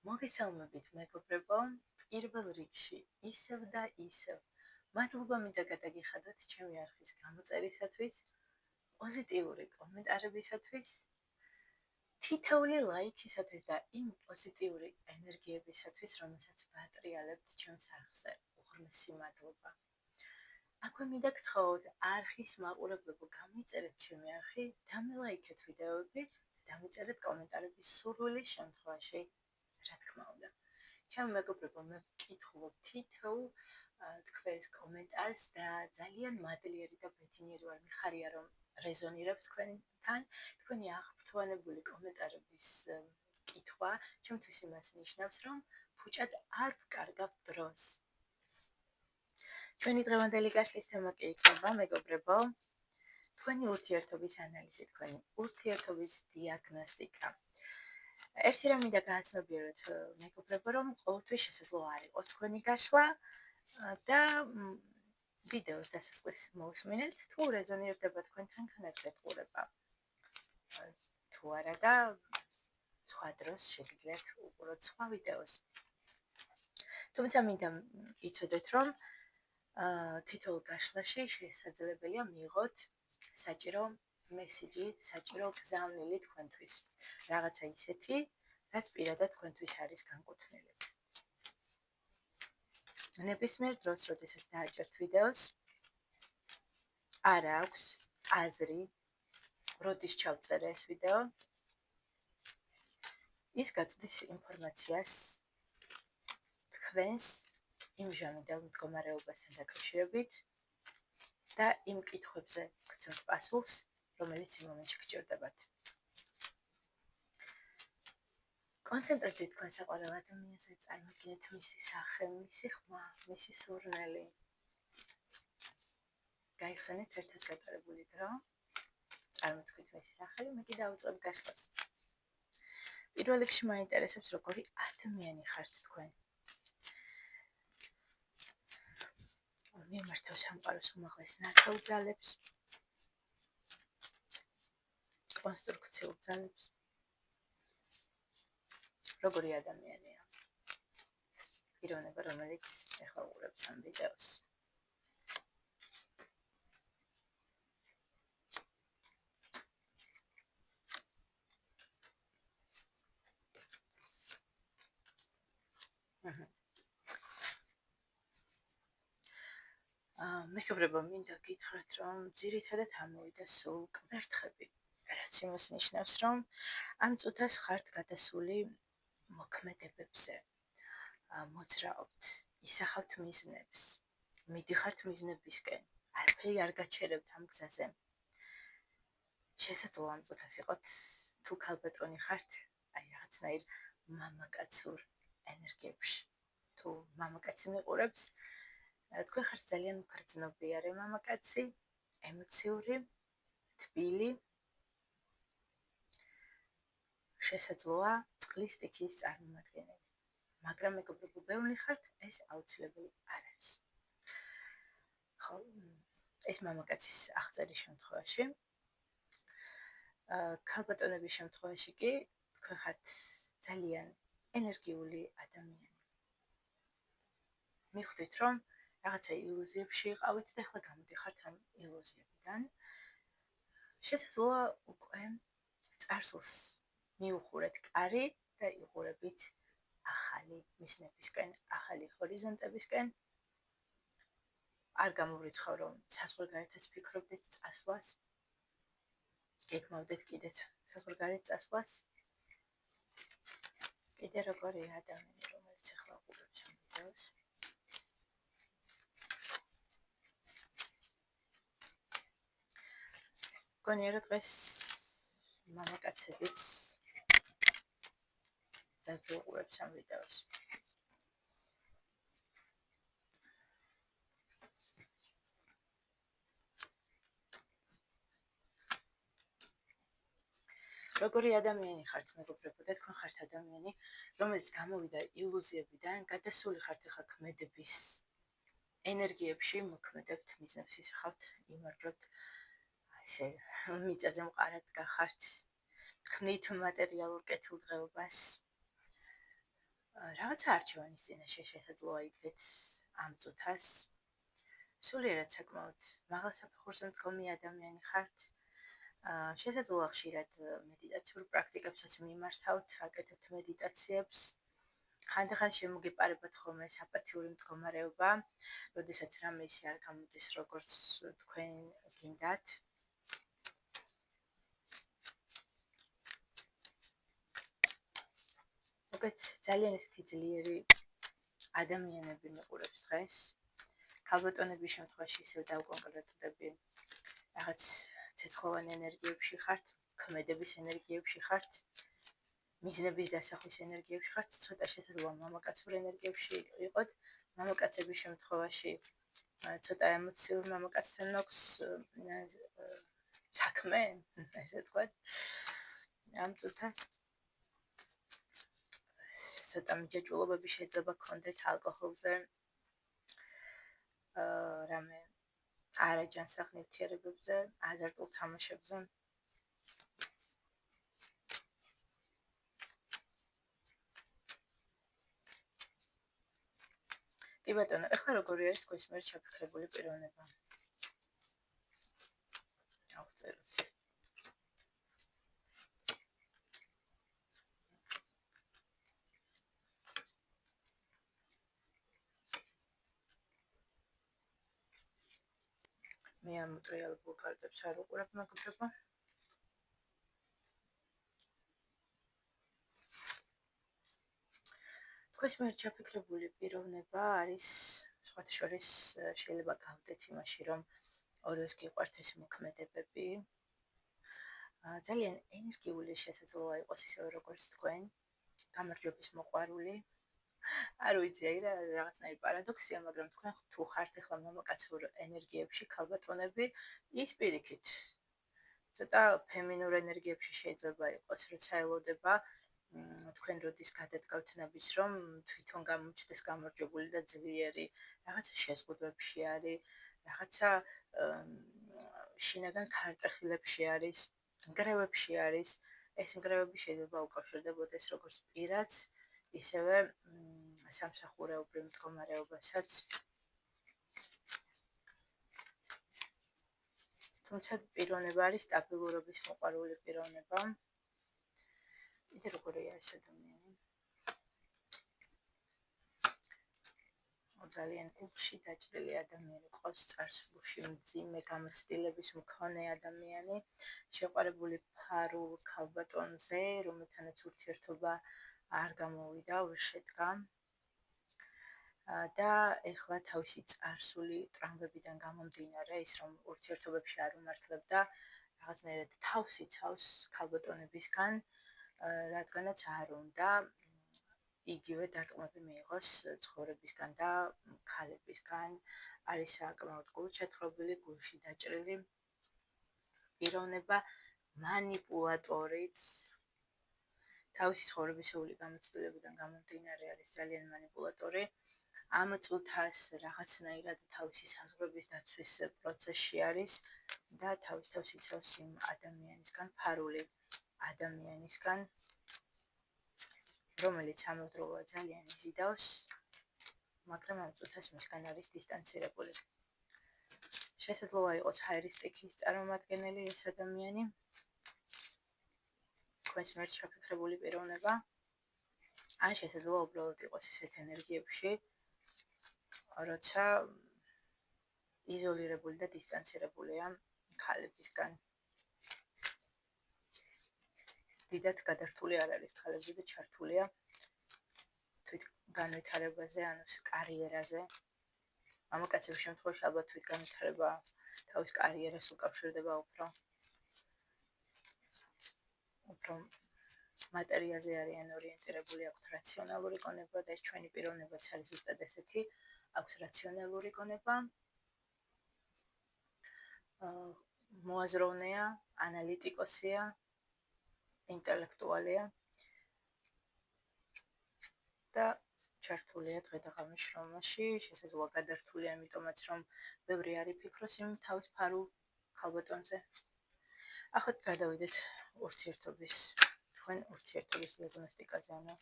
მოგესალმებით მეგობრებო, პირველ რიგში ისევ და ისევ. მადლობა მინდა გადაგიხადოთ ჩემი არხის გამოწერისათვის, პოზიტიური კომენტარებისათვის, თითოეული ლაიქისათვის და იმ პოზიტიური ენერგიებისათვის, რომელსაც ვატრიალებთ ჩემს არხზე. უღრმესი მადლობა. აქვე მინდა გთხოვოთ არხის მაყურებლებო, გამოიწერეთ ჩემი არხი, დამელაიქეთ ვიდეოები და დამიწერეთ კომენტარები სურვილის შემთხვევაში. რა თქმა უნდა. ჩემი მეგობრებო, მე ვკითხულობ თითოეულ თქვენს კომენტარს და ძალიან მადლიერი და ბედნიერი ვარ, მიხარია რომ რეზონირებს თქვენთან, თქვენი აღფრთოვანებული კომენტარების კითხვა, ჩემთვის იმას ნიშნავს, რომ ფუჭად არ ვკარგავ დროს. ჩვენი დღევანდელი გაშლის თემა კი იქნება, მეგობრებო, თქვენი ურთიერთობის ანალიზი, თქვენი ურთიერთობის დიაგნოსტიკა. ერთი რამ მინდა გააცნობიეროთ, მეგობრებო, რომ ყოველთვის შესაძლოა არ იყოს თქვენი გაშლა და ვიდეოს დასაწყისს მოусმინეთ, თუ რეზონირდება თქვენთან განაგრძეთ ყურება. თუ არა და სხვა დროს შეგიძლიათ უყუროთ სხვა ვიდეოს. თუმცა მინდა იცოდეთ, რომ თითოეულ გაშლაში შესაძლებელია მიიღოთ საჭირო მესიჯი, საჭირო გზავნილი თქვენთვის. რაღაცა ისეთი, რაც პირადად თქვენთვის არის განკუთვნილი. ნებისმიერ დროს, როდესაც დააჭერთ ვიდეოს, არ აქვს აზრი, როდის ჩავწერე ეს ვიდეო, ის გაწვდის ინფორმაციას თქვენს იმ ჟამიდელ მდგომარეობასთან დაკავშირებით და იმ კითხვებზე გცემთ პასუხს, რომელიც იმ მომენტში გჭირდებათ. კონცენტრირდით თქვენ საყვარელ ადამიანზე, წარმოგიდგენთ მისი სახე, მისი ხმა, მისი სურნელი. გაიხსენეთ ერთად გატარებული დრო, წარმოთქვით მისი სახელი, მე კი დავიწყებ გაშლას. პირველ რიგში მაინტერესებს, როგორი ადამიანი ხართ თქვენ. მიმართო სამყაროს უმაღლეს ნათელ ძალებს, კონსტრუქციულ ძალებს. როგორი ადამიანია. პიროვნება, რომელიც ეხლა უყურებს ამ ვიდეოს. მეგობრებო, მინდა გითხრათ, რომ ძირითადად ამოვიდა სულ კვერთხები, რაც იმას ნიშნავს, რომ ამ წუთას ხართ გადასული მოქმედებებზე, მოძრაობთ, ისახავთ მიზნებს, მიდიხართ მიზნებისკენ, არაფერი არ გაჩერებთ ამ გზაზე. შესაძლოა ამ წუთას იყოთ, თუ ქალბატონი ხართ, აი რაღაცნაირ მამაკაცურ ენერგიებში. თუ მამაკაცი მიყურებს, თქვენ ხართ ძალიან მგრძნობიარე მამაკაცი, ემოციური, თბილი. შესაძლოა წყლის სტიქიის წარმომადგენელი. მაგრამ მეგობრებო, ბევრი ხართ, ეს აუცილებელი არ არის. ხო, ეს მამაკაცის აღწერის შემთხვევაში, ქალბატონების შემთხვევაში კი თქვენ ხართ ძალიან ენერგიული ადამიანი. მიხვდით, რომ რაღაცა ილუზიებში იყავით და ახლა გამოდიხართ ამ ილუზიებიდან. შესაძლოა უკვე წარსულს მიუხურეთ კარი და იღურებით ახალი მიზნებისკენ, ახალი ჰორიზონტებისკენ. არ გამოვრიცხავ, რომ საზღვარგარეთაც ფიქრობდეთ წასვლას. გეგმავდეთ კიდეც საზღვარგარეთ წასვლას. კიდე როგორი ადამიანი, რომელიც ახლა უყურებს ამ ვიდეოს. გონია რომ დღეს მამაკაცებიც დაგვიყურებს ამ ვიდეოს. როგორი ადამიანი ხართ, მეგობრებო, და თქვენ ხართ ადამიანი, რომელიც გამოვიდა ილუზიებიდან, გადასული ხართ ახლა ქმედების ენერგიებში, მოქმედებთ, მიზნებს ისახავთ, იმარჯვებთ, ესე მიწაზე მყარად გახართ, ქმნით მატერიალურ კეთილდღეობას. რაღაცა არჩევანის წინაშე შესაძლოა იდგეთ ამ წუთას. სულიერად საკმაოდ მაღალ საფეხურზე მდგომი ადამიანი ხართ. შესაძლოა ხშირად მედიტაციურ პრაქტიკებსაც მიმართავთ, აკეთებთ მედიტაციებს. ხანდახან შემოგეპარებათ ხოლმე ეს აპათიური მდგომარეობა, როდესაც რამე ისე არ გამოდის, როგორც თქვენ გინდათ. მოგეთ ძალიან ესეთი ძლიერი ადამიანები მეყურებს დღეს. ქალბატონების შემთხვევაში ისევ დავკონკრეტდები, რაღაც ცეცხლოვან ენერგიებში ხართ, ქმედების ენერგიებში ხართ, მიზნების დასახვის ენერგიებში ხართ, ცოტა შესაძლოა მამაკაცურ ენერგიებში იყოთ. მამაკაცების შემთხვევაში ცოტა ემოციურ მამაკაცთან მაქვს საქმე, ესე ვთქვათ. ამ წუთას ცოტა მიჯაჭვულობები შეიძლება გქონდეთ ალკოჰოლზე, რამე არაჯანსაღ ნივთიერებებზე, აზარტულ თამაშებზე. კი ბატონო, ეხლა როგორი არის თქვენს მიერ ჩაფიქრებული პიროვნება? ავწეროთ. მე ამ მოტრიალებულ კარტებს არ უყურებ, მეგობრებო. თქვენს მიერ ჩაფიქრებული პიროვნება არის, სხვათა შორის შეიძლება გავდეთ იმაში, რომ ორივეს გიყვართ ეს მოქმედებები. ძალიან ენერგიული შესაძლოა იყოს ისევე როგორც თქვენ, გამარჯვების მოყვარული. არ ვიცი, აი რაღაცნაირი პარადოქსია, მაგრამ თქვენ თუ ხართ ახლა მამაკაცურ ენერგიებში, ქალბატონები, ის პირიქით. ცოტა ფემინურ ენერგიებში შეიძლება იყოს, როცა ელოდება თქვენ როდის გადადგავთ ნაბის, რომ თვითონ გამოჩნდეს გამარჯვებული და ძლიერი, რაღაცა შეზღუდვებში არის, რაღაცა შინაგან ქარტეხილებში არის, ნგრევებში არის. ეს ნგრევები შეიძლება უკავშირდებოდეს როგორც პირადს, ისევე სამსახურეობრივ მდგომარეობასაც. თუმცა პიროვნება არის სტაბილურობის მოყვარული პიროვნება. კიდე როგორია ეს ადამიანი? ძალიან გულში დაჭრილი ადამიანი, ყავს წარსულში მძიმე გამოცდილების მქონე ადამიანი, შეყვარებული ფარულ ქალბატონზე, რომელთანაც ურთიერთობა არ გამოვიდა, ვერ შედგა. და ეხლა თავისი წარსული ტრამვებიდან გამომდინარე, ის რომ ურთიერთობებში არ უმართლებდა, რაღაცნაირად თავს იცავს ქალბატონებისგან, რადგანაც არ უნდა იგივე დარტყმები მიიღოს ცხოვრებისგან და ქალებისგან. არის საკმაოდ გულჩათხრობილი, გულში დაჭრილი პიროვნება, მანიპულატორიც. თავისი ცხოვრებისეული გამოცდილებიდან გამომდინარე არის ძალიან მანიპულატორი. ამ წუთას რაღაცნაირად თავისი საზღვრების დაცვის პროცესში არის და თავს იცავს იმ ადამიანისგან, ფარული ადამიანისგან, რომელიც ამავდროულად ძალიან იზიდავს, მაგრამ ამ წუთას მისგან არის დისტანცირებული. შესაძლოა იყოს ჰაერისტიკის წარმომადგენელი ეს ადამიანი, თქვენს მიერ ჩაფიქრებული პიროვნება, ან შესაძლოა უბრალოდ იყოს ისეთ ენერგიებში, როცა იზოლირებული და დისტანცირებულია ქალებისგან. დიდად გადართული არ არის ქალებზე და ჩართულია თვით განვითარებაზე, ანუ კარიერაზე. მამაკაცების შემთხვევაში ალბათ თვით განვითარება თავის კარიერას უკავშირდება უფრო მატერიაზე არიან ორიენტირებული, აქვთ რაციონალური გონება და ეს ჩვენი პიროვნებაც არის ზუსტად ესეთი, აქვს რაციონალური გონება. მოაზროვნეა, ანალიტიკოსია, ინტელექტუალია და ჩართულია დღე-დღამის შრომაში, შესაძლოა გადართულია, იმიტომაც რომ ბევრი არ იფიქროს იმ თავის ფარულ ქალბატონზე. ახლა გადავიდეთ ურთიერთობის, თქვენ ურთიერთობის დიაგნოსტიკაზე, ანუ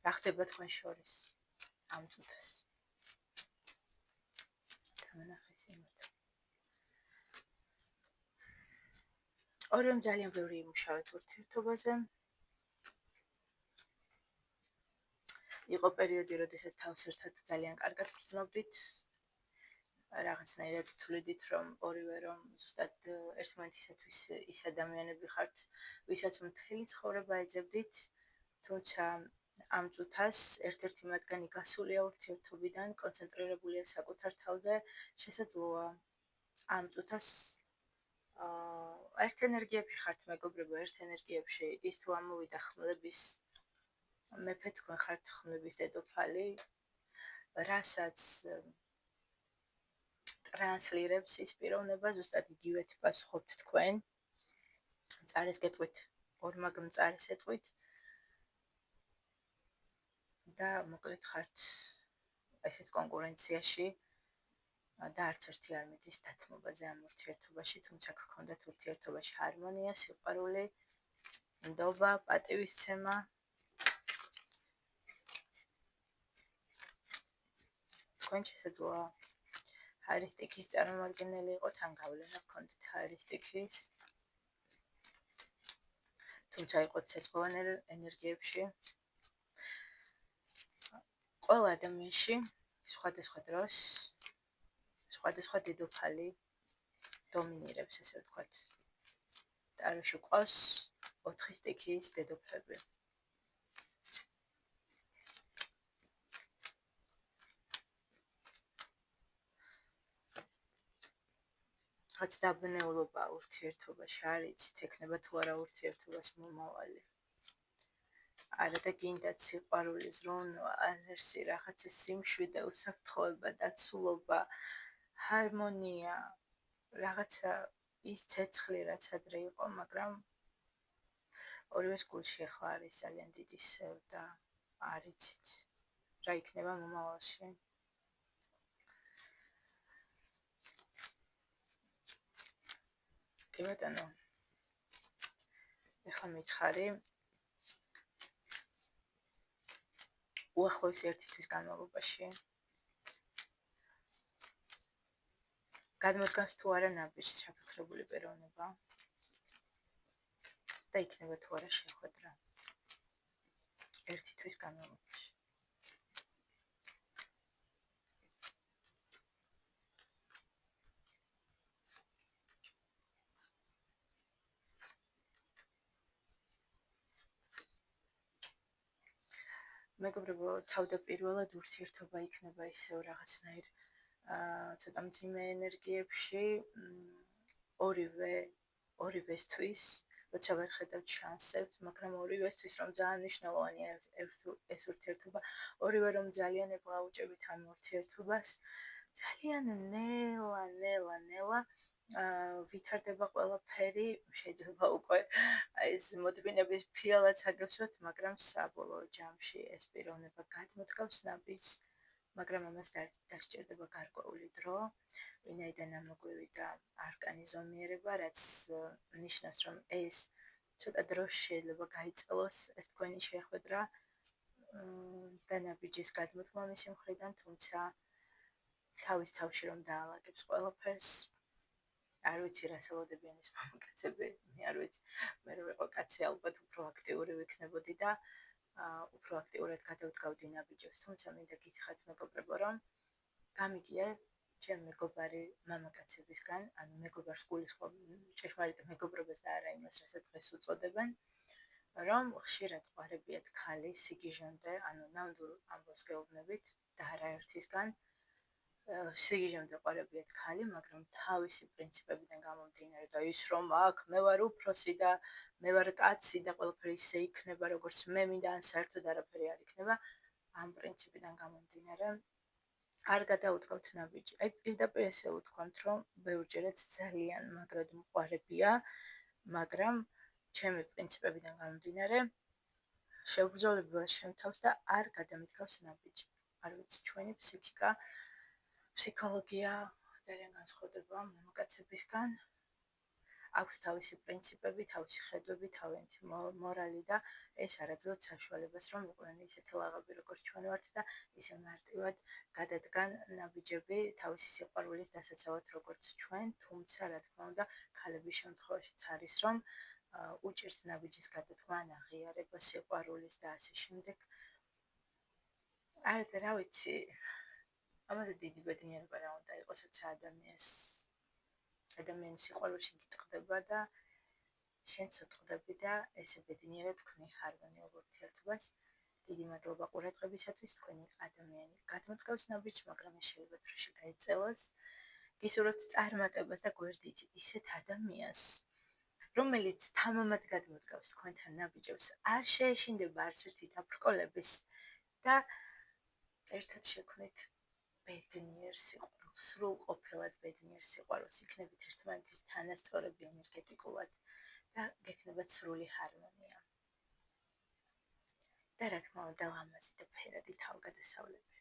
რა ხდება თქვენ შორის ამ წუთას? დამანახეს იმათ. ორივემ ძალიან ბევრი იმუშავეთ ურთიერთობაზე. იყო პერიოდი, როდესაც თავს ერთად ძალიან კარგად გრძნობდით. რაღაცნაირად თვლიდით, რომ ორივე რომ ზუსტად ერთმანეთისათვის ის ადამიანები ხართ, ვისაც მთელი ცხოვრება ეძებდით, თუმცა ამ წუთას ერთ-ერთი მათგანი გასულია ურთიერთობიდან, კონცენტრირებულია საკუთარ თავზე, შესაძლოა ამ წუთას ერთ ენერგიებში ხართ მეგობრებო, ერთ ენერგიებში ის თუ ამოვიდა ხმლების მეფე თქვენ ხართ ხმლების დედოფალი, რასაც ტრანსლირებს ის პიროვნება, ზუსტად იგივე პასუხობთ თქვენ. მწარეს გეტყვით, ორმაგ მწარეს ეტყვით და მოკლედ ხართ ესეთ კონკურენციაში და არც ერთი არ მიდის დათმობაზე ამ ურთიერთობაში, თუმცა გქონდათ ურთიერთობაში ჰარმონია, სიყვარული, ნდობა, პატივისცემა. თქვენ შესაძლოა ჰაერისტიქის წარმომადგენელი იყოთ, ან გავლენა გქონდეთ ჰაერისტიქის, თუმცა იყოთ ცეცხლოვან ენერგიებში. ყველა ადამიანში სხვადასხვა დროს სხვადასხვა დედოფალი დომინირებს, ესე ვთქვათ. ტაროში ყავს 4 სტიქიის დედოფლები. რაც დაბნეულობა ურთიერთობაში არ იცით, ექნება თუ არა ურთიერთობას მომავალი. არა და გინდათ სიყვარული, ზრუნვა, ალერსი, რაღაცა სიმშვიდე, უსაფრთხოება, დაცულობა, ჰარმონია, რაღაცა ის ცეცხლი, რაც ადრე იყო, მაგრამ ორივეს გულში ახლა არის ძალიან დიდი სევ და არ იცით, რა იქნება მომავალში. კი ბატონო, ეხლა მითხარი უახლოესი ერთი თვის განმავლობაში გადმოდგას თუ არა ნაბიჯს შაფიქრებული პიროვნება და იქნება თუ არა შეხვედრა ერთი თვის განმავლობაში. მეგობრებო, თავდაპირველად ურთიერთობა იქნება ისევ რაღაცნაირ ცოტა მძიმე ენერგიებში, ორივესთვის, როცა ვერ ხედავთ შანსებს, მაგრამ ორივესთვის რომ ძალიან მნიშვნელოვანია ეს ურთიერთობა, ორივე რომ ძალიან ებღაუჭებით ამ ურთიერთობას, ძალიან ნელა ვითარდება ყველაფერი, შეიძლება უკვე ეს მოთმინების ფიალაც აგებსოთ, მაგრამ საბოლოო ჯამში ეს პიროვნება გადმოდგავს ნაბიჯს, მაგრამ ამას დასჭირდება გარკვეული დრო, ვინაიდან ამოგვივიდა არკანი ზომიერება, რაც ნიშნავს, რომ ეს ცოტა დროში შეიძლება გაიწელოს ეს თქვენი შეხვედრა და ნაბიჯის გადმოდგმა მისი მხრიდან, თუმცა თავის თავში რომ დაალაგებს ყველაფერს, არ ვიცი რა სალოდებიან ეს მამაკაცები, მე არ ვიცი, მე რო ვიყო კაცი ალბათ უფრო აქტიური ვიქნებოდი და უფრო აქტიურად გადავდგავდი ნაბიჯებს, თუმცა მინდა გითხრათ მეგობრებო, რომ გამიგია ჩემ მეგობარი მამაკაცებისგან, ანუ მეგობარს გულისხმობ ჭეშმარიტ მეგობრობას და არა იმას, რასაც დღეს უწოდებენ, რომ ხშირად ყვარებიათ ქალი სიგიჟემდე, ანუ ნამდვილ ამბავს გეუბნებით და არაერთისგან სიგიჟემდე ყვარებიათ ქალი, მაგრამ თავისი პრინციპებიდან გამომდინარე და ის რომ აქ მე ვარ უფროსი და მე ვარ კაცი და ყველაფერი ისე იქნება, როგორც მე მინდა, ან საერთოდ არაფერი არ იქნება, ამ პრინციპიდან გამომდინარე არ გადაუდგავთ ნაბიჯი. აი პირდაპირ ესე ვთქვამთ, რომ ბევრჯერაც ძალიან მაგრად მყარებია, მაგრამ ჩემი პრინციპებიდან გამომდინარე შევბრძოლებულას შემთავს და არ გადამიდგავს ნაბიჯი. არ ვიცი, ჩვენი ფსიქოლოგია ძალიან განსხვავდება მამაკაცებისგან. აქვს თავისი პრინციპები, თავისი ხედვები, თავისი მორალი და ეს არაძლევს საშუალებას, რომ იყვნენ ისეთი ლაღები, როგორც ჩვენ ვართ და ისე მარტივად გადადგან ნაბიჯები თავისი სიყვარულის დასაცავად, როგორც ჩვენ, თუმცა, რა თქმა უნდა, ქალების შემთხვევაშიც არის, რომ უჭირთ ნაბიჯის გადადგმა, აღიარება სიყვარულის და ასე შემდეგ. არა, რა ვიცი, ამაზე დიდი ბედნიერება რა უნდა იყოს, როცა ადამიანის სიყვარულში გიტყდება და შენც უტყდები და ესე ბედნიერად თქვენი ჰარმონიულ ურთიერთობას. დიდი მადლობა ყურადღებისათვის, თქვენი ადამიანი გადმოდგავს ნაბიჯს, მაგრამ ეს შეიძლება დროში გაიწელოს. გისურვებთ წარმატებას და გვერდით ისეთ ადამიანს, რომელიც თამამად გადმოდგავს თქვენთან ნაბიჯებს, არ შეეშინდება არც ერთი დაბრკოლების და ერთად შექმნით ბედნიერ სიყვარულს, სრულყოფილად ბედნიერ სიყვარულს, იქნებით ერთმანეთის თანასწორები ენერგეტიკულად და გექნებათ სრული ჰარმონია. და რა თქმა უნდა, ლამაზი და ფერადი თავგადასავლები.